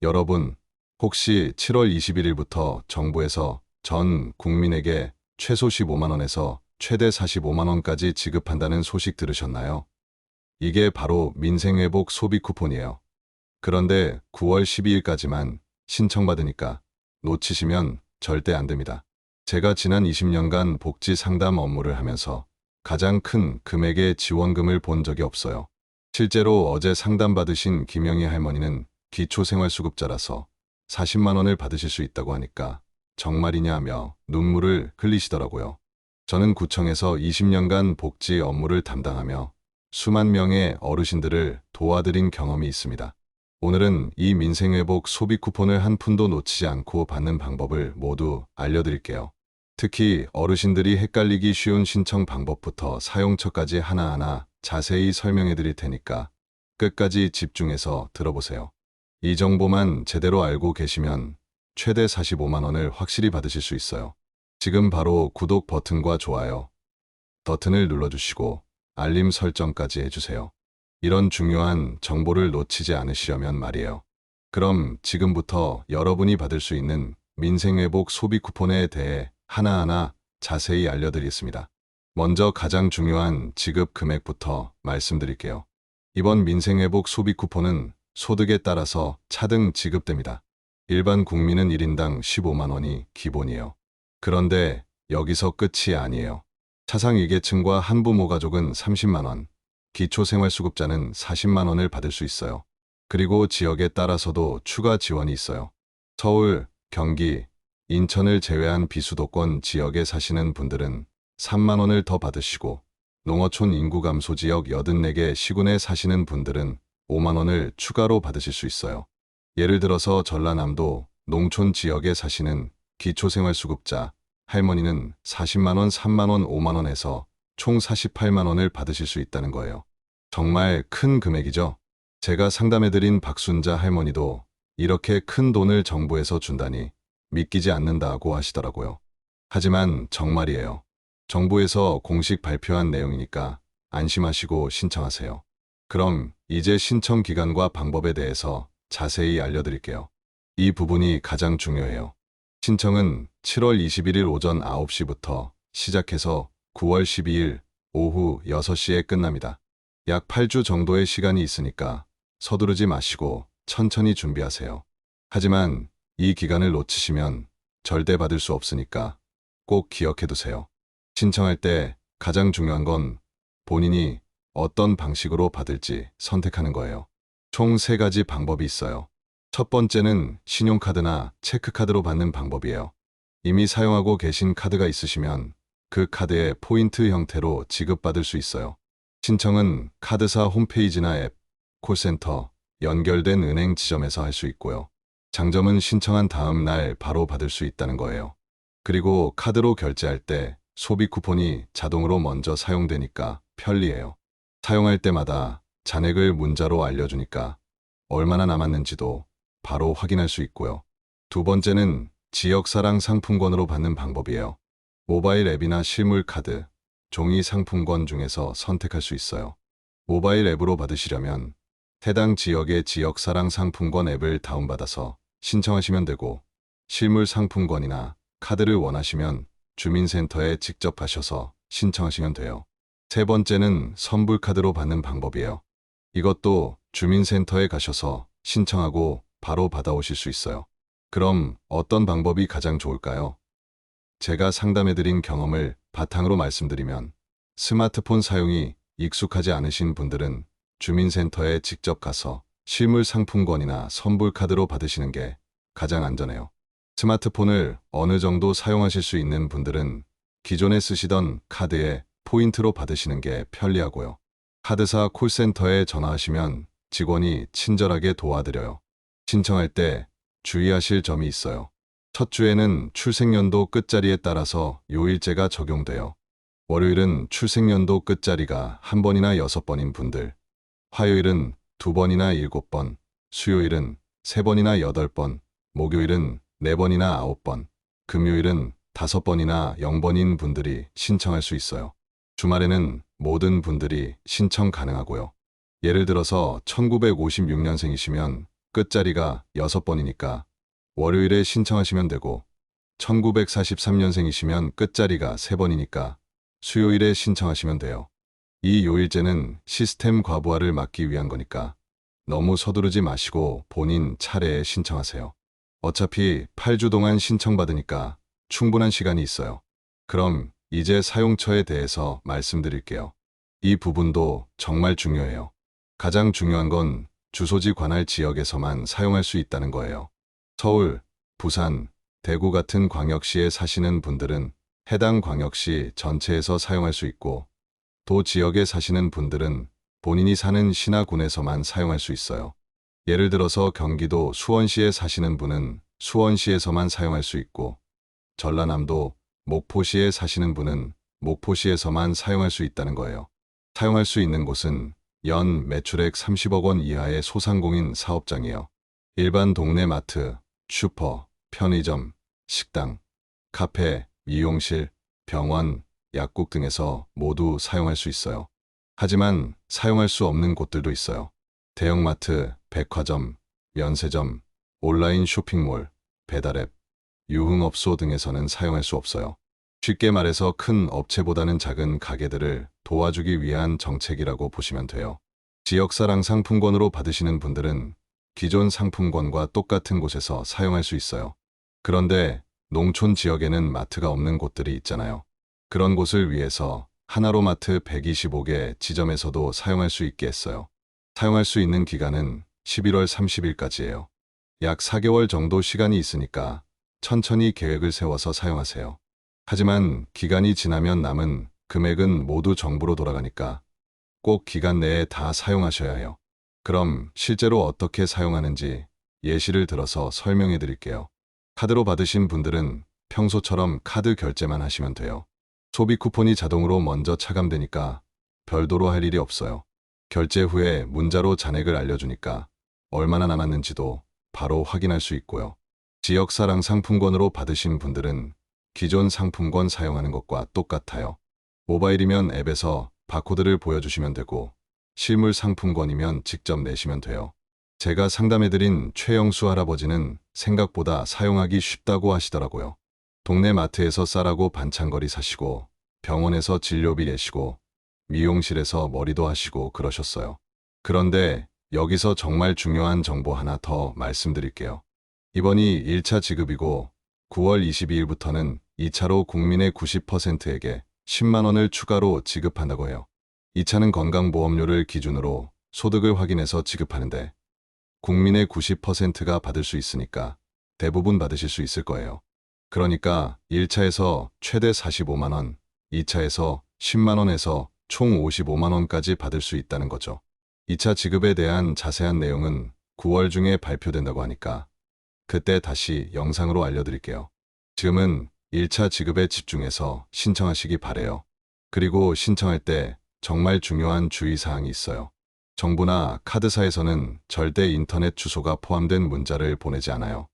여러분, 혹시 7월 21일부터 정부에서 전 국민에게 최소 15만 원에서 최대 45만 원까지 지급한다는 소식 들으셨나요? 이게 바로 민생회복 소비 쿠폰이에요. 그런데 9월 12일까지만 신청받으니까 놓치시면 절대 안 됩니다. 제가 지난 20년간 복지 상담 업무를 하면서 가장 큰 금액의 지원금을 본 적이 없어요. 실제로 어제 상담받으신 김영희 할머니는 기초생활수급자라서 40만 원을 받으실 수 있다고 하니까 정말이냐 하며 눈물을 흘리시더라고요. 저는 구청에서 20년간 복지 업무를 담당하며 수만 명의 어르신들을 도와드린 경험이 있습니다. 오늘은 이 민생회복 소비 쿠폰을 한 푼도 놓치지 않고 받는 방법을 모두 알려드릴게요. 특히 어르신들이 헷갈리기 쉬운 신청 방법부터 사용처까지 하나하나 자세히 설명해 드릴 테니까 끝까지 집중해서 들어보세요. 이 정보만 제대로 알고 계시면 최대 45만 원을 확실히 받으실 수 있어요. 지금 바로 구독 버튼과 좋아요 버튼을 눌러주시고 알림 설정까지 해주세요. 이런 중요한 정보를 놓치지 않으시려면 말이에요. 그럼 지금부터 여러분이 받을 수 있는 민생회복 소비 쿠폰에 대해 하나하나 자세히 알려드리겠습니다. 먼저 가장 중요한 지급 금액부터 말씀드릴게요. 이번 민생회복 소비 쿠폰은 소득에 따라서 차등 지급됩니다. 일반 국민은 1인당 15만 원이 기본이에요. 그런데 여기서 끝이 아니에요. 차상위계층과 한부모 가족은 30만 원, 기초생활수급자는 40만 원을 받을 수 있어요. 그리고 지역에 따라서도 추가 지원이 있어요. 서울, 경기, 인천을 제외한 비수도권 지역에 사시는 분들은 3만 원을 더 받으시고 농어촌 인구 감소 지역 84개 시군에 사시는 분들은 5만 원을 추가로 받으실 수 있어요. 예를 들어서 전라남도 농촌 지역에 사시는 기초생활수급자 할머니는 40만 원, 3만 원, 5만 원에서 총 48만 원을 받으실 수 있다는 거예요. 정말 큰 금액이죠. 제가 상담해드린 박순자 할머니도 이렇게 큰 돈을 정부에서 준다니 믿기지 않는다고 하시더라고요. 하지만 정말이에요. 정부에서 공식 발표한 내용이니까 안심하시고 신청하세요. 그럼 이제 신청 기간과 방법에 대해서 자세히 알려드릴게요. 이 부분이 가장 중요해요. 신청은 7월 21일 오전 9시부터 시작해서 9월 12일 오후 6시에 끝납니다. 약 8주 정도의 시간이 있으니까 서두르지 마시고 천천히 준비하세요. 하지만 이 기간을 놓치시면 절대 받을 수 없으니까 꼭 기억해두세요. 신청할 때 가장 중요한 건 본인이 어떤 방식으로 받을지 선택하는 거예요. 총 3가지 방법이 있어요. 첫 번째는 신용카드나 체크카드로 받는 방법이에요. 이미 사용하고 계신 카드가 있으시면 그 카드에 포인트 형태로 지급받을 수 있어요. 신청은 카드사 홈페이지나 앱, 콜센터, 연결된 은행 지점에서 할 수 있고요. 장점은 신청한 다음 날 바로 받을 수 있다는 거예요. 그리고 카드로 결제할 때 소비 쿠폰이 자동으로 먼저 사용되니까 편리해요. 사용할 때마다 잔액을 문자로 알려주니까 얼마나 남았는지도 바로 확인할 수 있고요. 두 번째는 지역사랑 상품권으로 받는 방법이에요. 모바일 앱이나 실물 카드, 종이 상품권 중에서 선택할 수 있어요. 모바일 앱으로 받으시려면 해당 지역의 지역사랑 상품권 앱을 다운받아서 신청하시면 되고, 실물 상품권이나 카드를 원하시면 주민센터에 직접 가셔서 신청하시면 돼요. 세 번째는 선불카드로 받는 방법이에요. 이것도 주민센터에 가셔서 신청하고 바로 받아오실 수 있어요. 그럼 어떤 방법이 가장 좋을까요? 제가 상담해드린 경험을 바탕으로 말씀드리면, 스마트폰 사용이 익숙하지 않으신 분들은 주민센터에 직접 가서 실물 상품권이나 선불카드로 받으시는 게 가장 안전해요. 스마트폰을 어느 정도 사용하실 수 있는 분들은 기존에 쓰시던 카드에 포인트로 받으시는 게 편리하고요. 카드사 콜센터에 전화하시면 직원이 친절하게 도와드려요. 신청할 때 주의하실 점이 있어요. 첫 주에는 출생연도 끝자리에 따라서 요일제가 적용돼요. 월요일은 출생연도 끝자리가 1번이나 6번인 분들, 화요일은 2번이나 7번, 수요일은 3번이나 8번, 목요일은 4번이나 9번, 금요일은 5번이나 0번인 분들이 신청할 수 있어요. 주말에는 모든 분들이 신청 가능하고요. 예를 들어서 1956년생이시면 끝자리가 6번이니까 월요일에 신청하시면 되고 1943년생이시면 끝자리가 3번이니까 수요일에 신청하시면 돼요. 이 요일제는 시스템 과부하를 막기 위한 거니까 너무 서두르지 마시고 본인 차례에 신청하세요. 어차피 8주 동안 신청받으니까 충분한 시간이 있어요. 그럼 이제 사용처에 대해서 말씀드릴게요. 이 부분도 정말 중요해요. 가장 중요한 건 주소지 관할 지역에서만 사용할 수 있다는 거예요. 서울, 부산, 대구 같은 광역시에 사시는 분들은 해당 광역시 전체에서 사용할 수 있고 도 지역에 사시는 분들은 본인이 사는 시나 군에서만 사용할 수 있어요. 예를 들어서 경기도 수원시에 사시는 분은 수원시에서만 사용할 수 있고 전라남도 목포시에 사시는 분은 목포시에서만 사용할 수 있다는 거예요. 사용할 수 있는 곳은 연 매출액 30억 원 이하의 소상공인 사업장이요. 일반 동네 마트, 슈퍼, 편의점, 식당, 카페, 미용실, 병원, 약국 등에서 모두 사용할 수 있어요. 하지만 사용할 수 없는 곳들도 있어요. 대형마트, 백화점, 면세점, 온라인 쇼핑몰, 배달앱, 유흥업소 등에서는 사용할 수 없어요. 쉽게 말해서 큰 업체보다는 작은 가게들을 도와주기 위한 정책이라고 보시면 돼요. 지역사랑 상품권으로 받으시는 분들은 기존 상품권과 똑같은 곳에서 사용할 수 있어요. 그런데 농촌 지역에는 마트가 없는 곳들이 있잖아요. 그런 곳을 위해서 하나로마트 125개 지점에서도 사용할 수 있게 했어요. 사용할 수 있는 기간은 11월 30일까지예요. 약 4개월 정도 시간이 있으니까 천천히 계획을 세워서 사용하세요. 하지만 기간이 지나면 남은 금액은 모두 정부로 돌아가니까 꼭 기간 내에 다 사용하셔야 해요. 그럼 실제로 어떻게 사용하는지 예시를 들어서 설명해 드릴게요. 카드로 받으신 분들은 평소처럼 카드 결제만 하시면 돼요. 소비 쿠폰이 자동으로 먼저 차감되니까 별도로 할 일이 없어요. 결제 후에 문자로 잔액을 알려주니까 얼마나 남았는지도 바로 확인할 수 있고요. 지역사랑 상품권으로 받으신 분들은 기존 상품권 사용하는 것과 똑같아요. 모바일이면 앱에서 바코드를 보여주시면 되고 실물 상품권이면 직접 내시면 돼요. 제가 상담해드린 최영수 할아버지는 생각보다 사용하기 쉽다고 하시더라고요. 동네 마트에서 쌀하고 반찬거리 사시고 병원에서 진료비 내시고 미용실에서 머리도 하시고 그러셨어요. 그런데 여기서 정말 중요한 정보 하나 더 말씀드릴게요. 이번이 1차 지급이고 9월 22일부터는 2차로 국민의 90%에게 10만 원을 추가로 지급한다고 해요. 2차는 건강보험료를 기준으로 소득을 확인해서 지급하는데 국민의 90%가 받을 수 있으니까 대부분 받으실 수 있을 거예요. 그러니까 1차에서 최대 45만 원, 2차에서 10만 원에서 총 55만 원까지 받을 수 있다는 거죠. 2차 지급에 대한 자세한 내용은 9월 중에 발표된다고 하니까 그때 다시 영상으로 알려드릴게요. 지금은 1차 지급에 집중해서 신청하시기 바래요. 그리고 신청할 때 정말 중요한 주의사항이 있어요. 정부나 카드사에서는 절대 인터넷 주소가 포함된 문자를 보내지 않아요.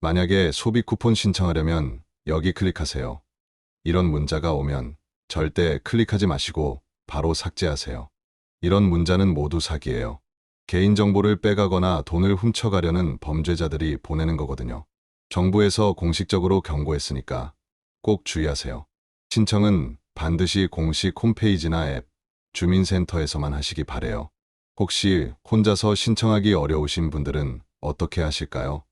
만약에 소비 쿠폰 신청하려면 여기 클릭하세요. 이런 문자가 오면 절대 클릭하지 마시고 바로 삭제하세요. 이런 문자는 모두 사기예요. 개인정보를 빼가거나 돈을 훔쳐가려는 범죄자들이 보내는 거거든요. 정부에서 공식적으로 경고했으니까 꼭 주의하세요. 신청은 반드시 공식 홈페이지나 앱, 주민센터에서만 하시기 바래요. 혹시 혼자서 신청하기 어려우신 분들은 어떻게 하실까요?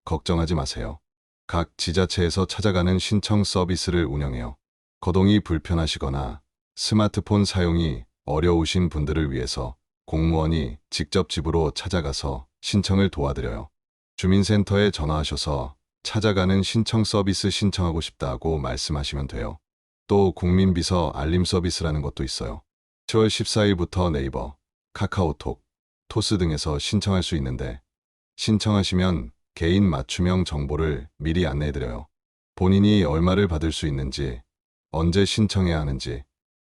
걱정하지 마세요. 각 지자체에서 찾아가는 신청 서비스를 운영해요. 거동이 불편하시거나 스마트폰 사용이 어려우신 분들을 위해서 공무원이 직접 집으로 찾아가서 신청을 도와드려요. 주민센터에 전화하셔서 찾아가는 신청 서비스 신청하고 싶다고 말씀하시면 돼요. 또 국민비서 알림 서비스라는 것도 있어요. 10월 14일부터 네이버, 카카오톡, 토스 등에서 신청할 수 있는데 신청하시면 개인 맞춤형 정보를 미리 안내해드려요. 본인이 얼마를 받을 수 있는지, 언제 신청해야 하는지,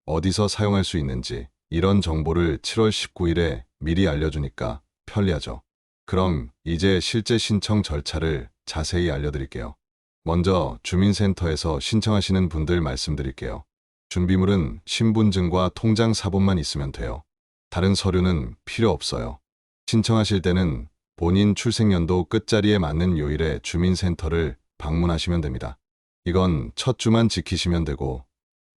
어디서 사용할 수 있는지 이런 정보를 7월 19일에 미리 알려주니까 편리하죠. 그럼 이제 실제 신청 절차를 자세히 알려드릴게요. 먼저 주민센터에서 신청하시는 분들 말씀드릴게요. 준비물은 신분증과 통장 사본만 있으면 돼요. 다른 서류는 필요 없어요. 신청하실 때는 본인 출생연도 끝자리에 맞는 요일에 주민센터를 방문하시면 됩니다. 이건 첫 주만 지키시면 되고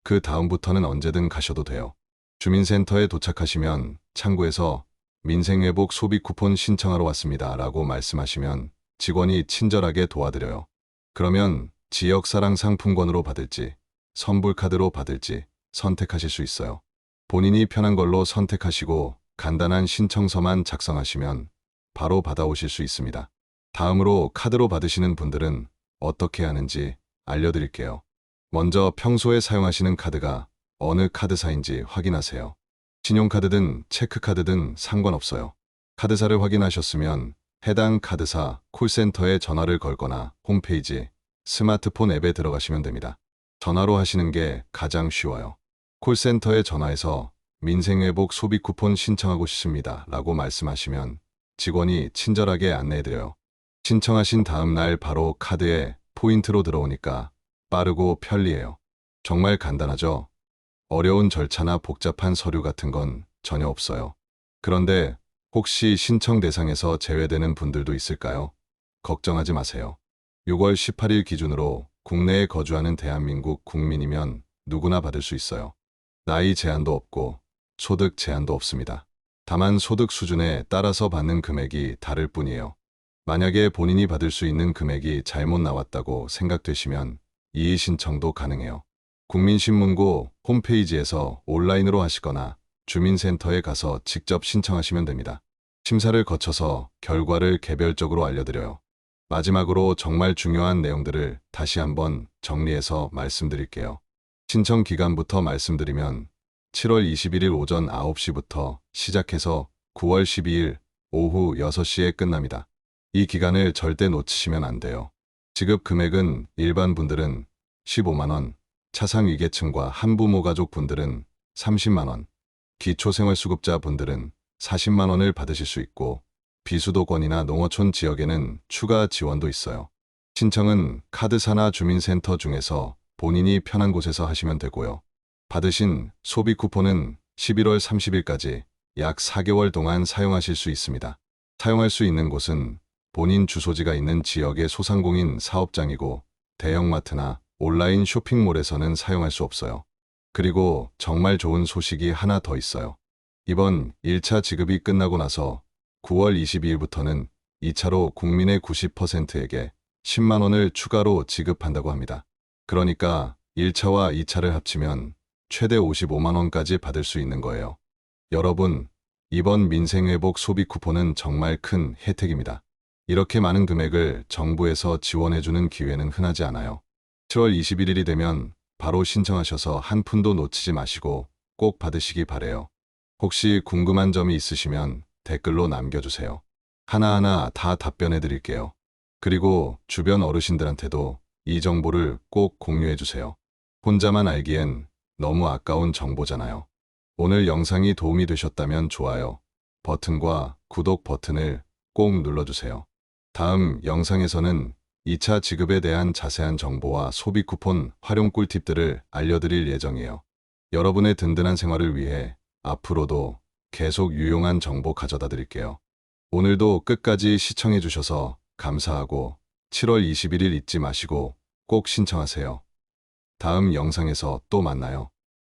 그 다음부터는 언제든 가셔도 돼요. 주민센터에 도착하시면 창구에서 민생회복 소비 쿠폰 신청하러 왔습니다 라고 말씀하시면 직원이 친절하게 도와드려요. 그러면 지역사랑 상품권으로 받을지 선불카드로 받을지 선택하실 수 있어요. 본인이 편한 걸로 선택하시고 간단한 신청서만 작성하시면 바로 받아오실 수 있습니다. 다음으로 카드로 받으시는 분들은 어떻게 하는지 알려드릴게요. 먼저 평소에 사용하시는 카드가 어느 카드사인지 확인하세요. 신용카드든 체크카드든 상관없어요. 카드사를 확인하셨으면 해당 카드사 콜센터에 전화를 걸거나 홈페이지, 스마트폰 앱에 들어가시면 됩니다. 전화로 하시는 게 가장 쉬워요. 콜센터에 전화해서 민생회복 소비 쿠폰 신청하고 싶습니다 라고 말씀하시면 직원이 친절하게 안내해드려요. 신청하신 다음 날 바로 카드에 포인트로 들어오니까 빠르고 편리해요. 정말 간단하죠? 어려운 절차나 복잡한 서류 같은 건 전혀 없어요. 그런데 혹시 신청 대상에서 제외되는 분들도 있을까요? 걱정하지 마세요. 6월 18일 기준으로 국내에 거주하는 대한민국 국민이면 누구나 받을 수 있어요. 나이 제한도 없고 소득 제한도 없습니다. 다만 소득 수준에 따라서 받는 금액이 다를 뿐이에요. 만약에 본인이 받을 수 있는 금액이 잘못 나왔다고 생각되시면 이의 신청도 가능해요. 국민신문고 홈페이지에서 온라인으로 하시거나 주민센터에 가서 직접 신청하시면 됩니다. 심사를 거쳐서 결과를 개별적으로 알려드려요. 마지막으로 정말 중요한 내용들을 다시 한번 정리해서 말씀드릴게요. 신청 기간부터 말씀드리면 7월 21일 오전 9시부터 시작해서 9월 12일 오후 6시에 끝납니다. 이 기간을 절대 놓치시면 안 돼요. 지급 금액은 일반 분들은 15만 원, 차상위계층과 한부모 가족 분들은 30만 원, 기초생활수급자 분들은 40만 원을 받으실 수 있고 비수도권이나 농어촌 지역에는 추가 지원도 있어요. 신청은 카드사나 주민센터 중에서 본인이 편한 곳에서 하시면 되고요. 받으신 소비 쿠폰은 11월 30일까지 약 4개월 동안 사용하실 수 있습니다. 사용할 수 있는 곳은 본인 주소지가 있는 지역의 소상공인 사업장이고 대형마트나 온라인 쇼핑몰에서는 사용할 수 없어요. 그리고 정말 좋은 소식이 하나 더 있어요. 이번 1차 지급이 끝나고 나서 9월 22일부터는 2차로 국민의 90%에게 10만 원을 추가로 지급한다고 합니다. 그러니까 1차와 2차를 합치면 최대 55만 원까지 받을 수 있는 거예요. 여러분, 이번 민생회복 소비 쿠폰은 정말 큰 혜택입니다. 이렇게 많은 금액을 정부에서 지원해주는 기회는 흔하지 않아요. 7월 21일이 되면 바로 신청하셔서 한 푼도 놓치지 마시고 꼭 받으시기 바래요. 혹시 궁금한 점이 있으시면 댓글로 남겨주세요. 하나하나 다 답변해 드릴게요. 그리고 주변 어르신들한테도 이 정보를 꼭 공유해 주세요. 혼자만 알기엔 너무 아까운 정보잖아요. 오늘 영상이 도움이 되셨다면 좋아요 버튼과 구독 버튼을 꼭 눌러주세요. 다음 영상에서는 2차 지급에 대한 자세한 정보와 소비 쿠폰 활용 꿀팁들을 알려드릴 예정이에요. 여러분의 든든한 생활을 위해 앞으로도 계속 유용한 정보 가져다 드릴게요. 오늘도 끝까지 시청해 주셔서 감사하고 7월 21일 잊지 마시고 꼭 신청하세요. 다음 영상에서 또 만나요.